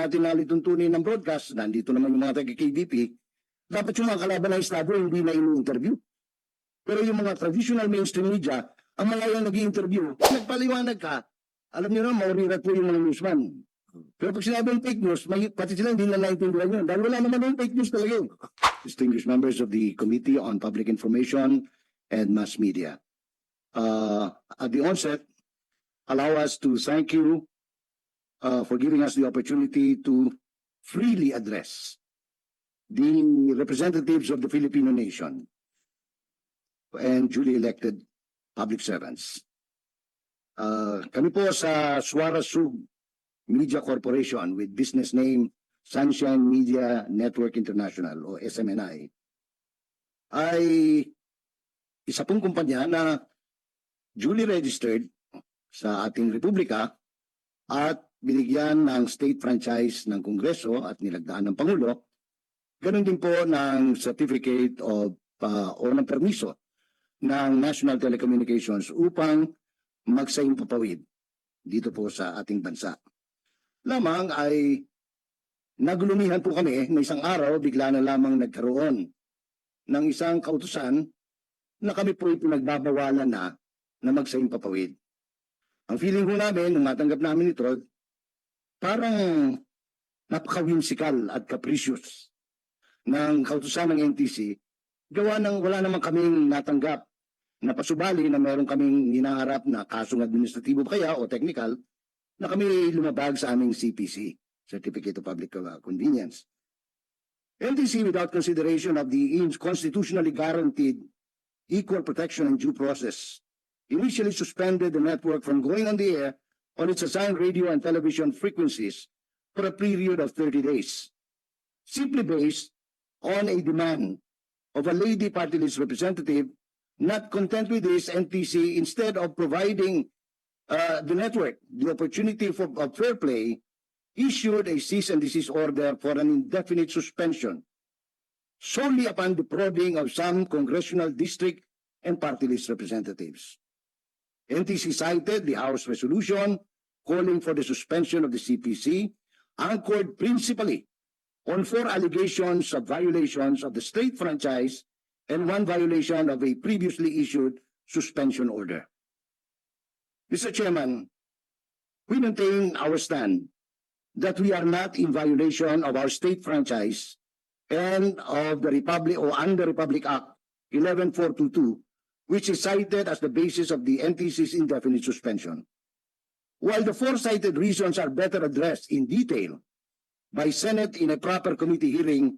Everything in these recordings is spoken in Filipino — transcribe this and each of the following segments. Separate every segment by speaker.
Speaker 1: natin nalituntunin ng broadcast, nandito naman yung mga taga-KBP, dapat yung mga kalaban ng Estado hindi na ini-interview. Pero yung mga traditional mainstream media, ang mga yung nag-i-interview, nagpaliwanag ka, alam niyo na, maurirat po yung mga newsman. Pero pag sinabing fake news, pati sila hindi na naintindihan yun. Dahil wala naman yung fake news talaga yun. Distinguished members of the Committee on Public Information and Mass Media. At the onset, allow us to thank you for giving us the opportunity to freely address the representatives of the Filipino nation and duly elected public servants. Kami po sa Suara Sub Media Corporation with business name Sunshine Media Network International o SMNI ay isa pong kumpanya na duly registered sa ating republika at binigyan ng state franchise ng Kongreso at nilagdaan ng Pangulo. Ganon din po ng certificate of o ng permiso ng National Telecommunications upang magsayang papawid dito po sa ating bansa. Lamang ay nagulumihan po kami na isang araw bigla na lamang nagkaroon ng isang kautusan na kami po pinagbabawalan na magsayang papawid. Ang feeling ko namin, nung matanggap namin ito, parang napaka-whimsical at capricious ng kautusan ng NTC, gawa ng wala naman kaming natanggap na pasubali na meron kaming hinaharap na kasong administratibo kaya o technical na kami lumabag sa aming CPC, Certificate of Public Convenience. NTC, without consideration of the constitutionally guaranteed equal protection and due process, initially suspended the network from going on the air on its assigned radio and television frequencies for a period of 30 days, simply based on a demand of a lady party list representative. Not content with this, NTC, instead of providing the network the opportunity for fair play, issued a cease and desist order for an indefinite suspension solely upon the probing of some congressional district and party list representatives. NTC cited the House resolution calling for the suspension of the CPC, anchored principally on 4 allegations of violations of the state franchise and 1 violation of a previously issued suspension order. Mr. Chairman, we maintain our stand that we are not in violation of our state franchise and of the Republic or under Republic Act 11422, which is cited as the basis of the NTC's indefinite suspension. While the 4 cited reasons are better addressed in detail by Senate in a proper committee hearing,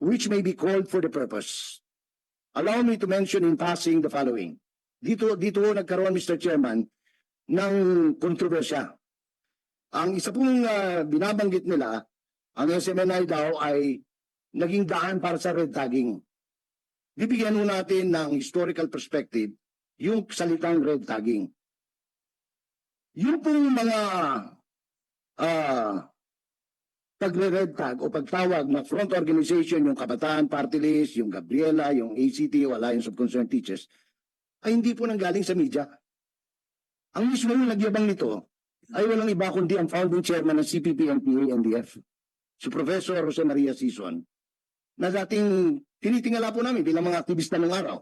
Speaker 1: which may be called for the purpose, allow me to mention in passing the following. Dito nagkaroon, Mr. Chairman, ng kontrobersya. Ang isa pong binabanggit nila, ang SMNI daw ay naging daan para sa red tagging. Bibigyan mo natin ng historical perspective yung salitang red tagging. Yung pong mga pagre-red tag o pagtawag na front organization, yung Kabataan Party List, yung Gabriela, yung ACT, o Alliance of Concerned Teachers, ay hindi po nanggaling sa media. Ang mismo yung nagyabang nito ay walang iba kundi ang founding chairman ng CPP-NPA-NDF, si Professor Jose Maria Sison, na dating tinitingala po namin bilang mga aktivista ng araw.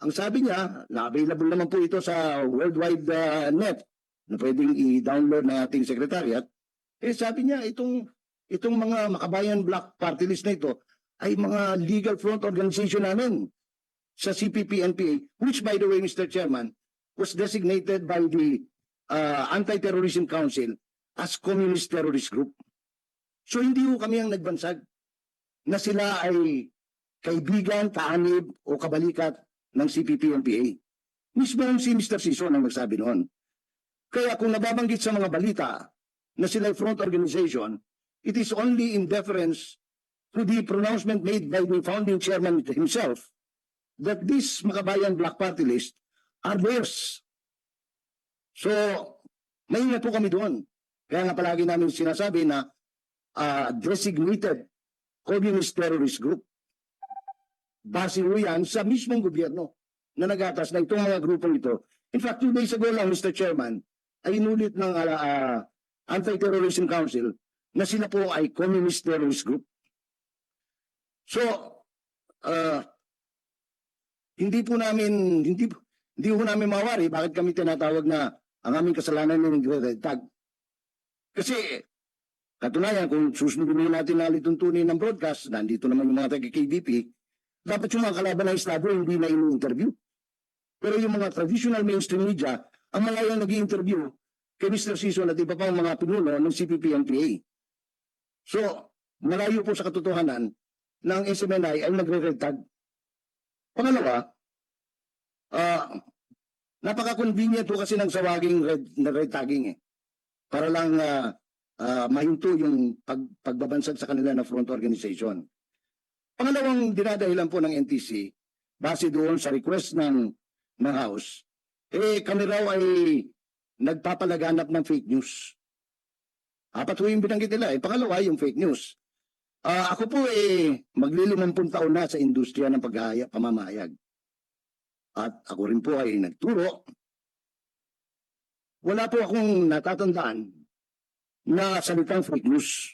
Speaker 1: Ang sabi niya, na-available naman po ito sa worldwide net na pwedeng i-download na ating secretariat. Sabi niya, itong mga Makabayan Black Party List na ito ay mga legal front organization namin sa CPP-NPA, which by the way, Mr. Chairman, was designated by the Anti-Terrorism Council as Communist Terrorist Group. So hindi ho kami ang nagbansag na sila ay kaibigan, kaanib o kabalikat ng CPP-NPA. Mismo si Mr. Sison ang nagsabi noon. Kaya kung nababanggit sa mga balita na sila ay front organization, it is only in deference to the pronouncement made by the founding chairman himself that this Makabayan Black Party List are theirs. So, maingat po kami doon. Kaya nga palagi namin sinasabi na designated communist terrorist group. Base ho yan sa mismong gobyerno na nag-atas na itong mga grupong ito. In fact, 2 days ago lang, Mr. Chairman, ay inulit ng Anti-Terrorism Council na sila po ay communist terrorist group. So, hindi po namin mawari bakit kami tinatawag na ang aming kasalanan ng red tag. Kasi katunayan, kung susundin natin na lituntunin ng broadcast, nandito naman yung mga taga-KBP, dapat yung mga kalaban ng Estado hindi na ini-interview. Pero yung mga traditional mainstream media, ang mga yung nag-i-interview kay Mr. Sison at iba pang mga pinuno ng CPP-NPA. So, malayo po sa katotohanan ng SMNI ay nagre-red tag. Pangalawa, napaka-convenient po kasi ng sawaging red tagging eh. Para lang mahinto yung pagbabansag sa kanila na front organization. Pangalawang dinadahilan po ng NTC, base doon sa request ng House, kami raw ay nagpapalaganap ng fake news. Apat po yung binanggit nila. Pangalawa, yung fake news. Ako po maglilimampung taon na sa industriya ng pamamahayag. At ako rin po ay nagturo. Wala po akong natatandaan na salitang fake news.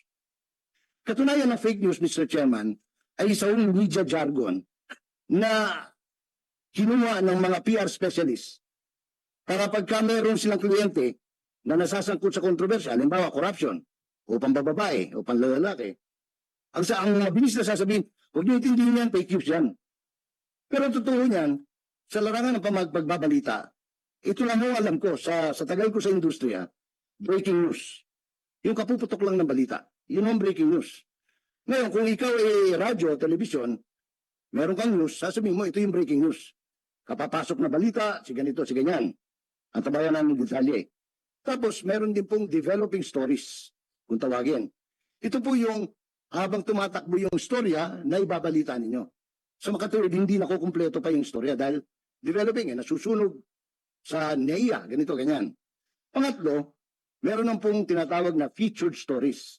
Speaker 1: Katunayan ng fake news, Mr. Chairman, ay isang media jargon na kinuha ng mga PR specialists para pagka mayroon silang kliyente na nasasangkot sa kontrobersya, halimbawa corruption, o pambababae, o panlalaki, ang mabilis na sasabihin, huwag niyo intindihin yan, fake news yan. Pero totoo niyan, sa larangan ng pagbabalita, ito lang mo alam ko, sa tagal ko sa industriya, breaking news. Yung kapuputok lang ng balita, yun ang breaking news. Ngayon, kung ikaw radyo, television, meron kang news, sasabihin mo, ito yung breaking news. Kapapasok na balita, si ganito, si ganyan. Ang tabayan ng detalye. Tapos, meron din pong developing stories, kung tawagin. Ito po yung habang tumatakbo yung istorya na ibabalita ninyo. Sa makatulad, hindi nakukumpleto pa yung istorya dahil developing, nasusunog sa NEIA, ganito, ganyan. Pangatlo, meron ng pong tinatawag na featured stories.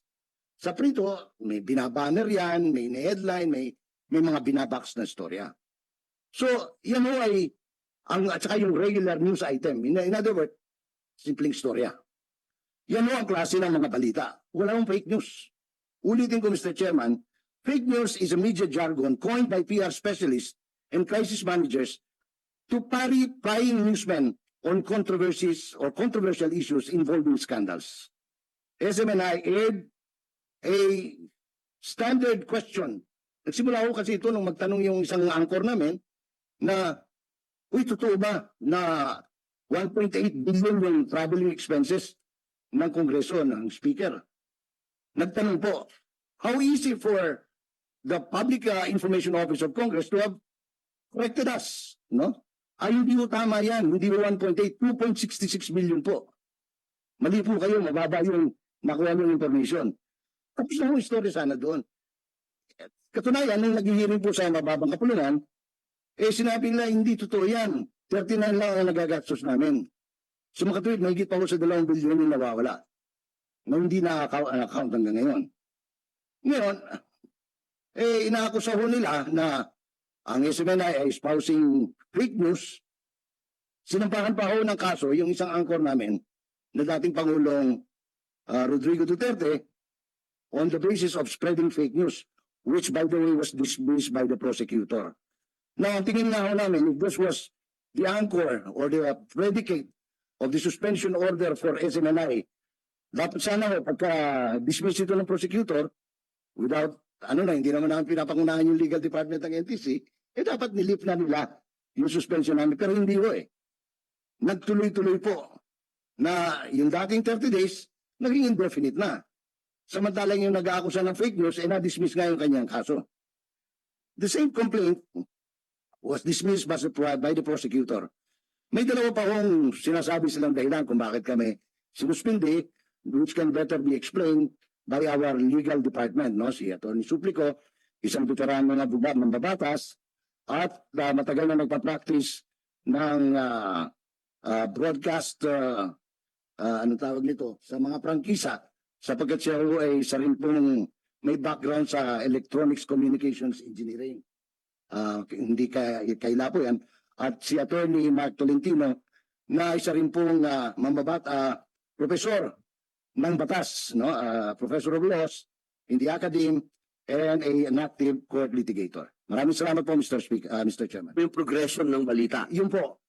Speaker 1: Sa prito, may binabanner yan, may headline, may mga binabox na istorya. So, yan ho ay, at saka yung regular news item. In other words, simpleng istorya. Yan ho ang klase ng mga balita. Wala hong fake news. Ulitin ko, Mr. Chairman, fake news is a media jargon coined by PR specialists and crisis managers to parry prying newsmen on controversies or controversial issues involving scandals. SMNI aired a standard question. Nagsimula ko kasi ito nung magtanong yung isang anchor namin na, uy, totoo ba na 1.8 billion yung traveling expenses ng Kongreso, ng Speaker? Nagtanong po, how easy for the Public Information Office of Congress to have corrected us, no? Ay, hindi po tama yan. Hindi po 1.8, 2.66 million po. Mali po kayo, mababa yung nakuha ng information. Tapos na yung story sana doon. Katunayan, nung nag-hearing po sa mababang kapulunan, sinabi nila, hindi totoo yan. 39 lang ang nagagastos namin. So makatuwid, mahigit pa ko sa 2 bilyon yung nawawala. Na hindi na-account hanggang ngayon. Ngayon, inaakusaho nila na ang SMNI ay espousing fake news. Sinampahan pa ho ng kaso yung isang anchor namin na dating Pangulong Rodrigo Duterte on the basis of spreading fake news, which by the way was dismissed by the prosecutor. Now, ang tingin nga ho namin, if this was the anchor or the predicate of the suspension order for SMNI, dapat sana ho, pagka-dismiss ito ng prosecutor, without, hindi naman namin pinapangunahan yung legal department ng NTC, dapat nilip na nila yung suspension namin. Pero hindi ho nagtuloy-tuloy po na yung dating 30 days, naging indefinite na. Samantalang yung nag-aakusa ng fake news, na-dismiss nga yung kanyang kaso. The same complaint was dismissed by the prosecutor. May dalawa pa hong sinasabi silang dahilan kung bakit kami sinuspindi, which can better be explained by our legal department. No? Si Atty. Suplico, isang veterano na mambabatas, at matagal na nagpa-practice ng broadcast, anong tawag nito, sa mga prangkisa, sapagkat siya ay isa rin pong may background sa electronics communications engineering. Hindi kaila po yan. At si Atty. Mark Tolentino, na isa rin pong professor ng batas, no? Professor of Laws in the academe, and an active court litigator. Maraming salamat po, Mr. Chairman.
Speaker 2: Yung progression ng balita.
Speaker 1: Yun po.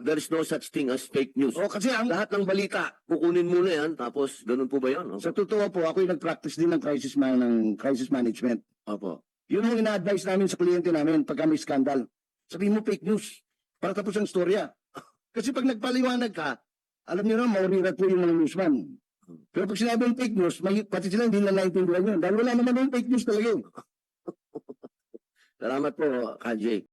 Speaker 2: There is no such thing as fake news.
Speaker 1: Kasi
Speaker 2: Lahat ng balita, kukunin muna yan, tapos ganun po ba yan?
Speaker 1: sa totoo po, ako yung nag-practice din ng crisis management.
Speaker 2: Opo.
Speaker 1: Yun ang ina-advise namin sa kliyente namin pagka may skandal. Sabihin mo fake news para tapos ang storya. Kasi pag nagpaliwanag ka, alam niyo na, maurirat po yung mga newsman. Pero pag sinabi yung fake news, pati sila hindi na naintindihan yun. Dahil wala naman yung fake news talaga yun.
Speaker 2: Salamat po, Kajay.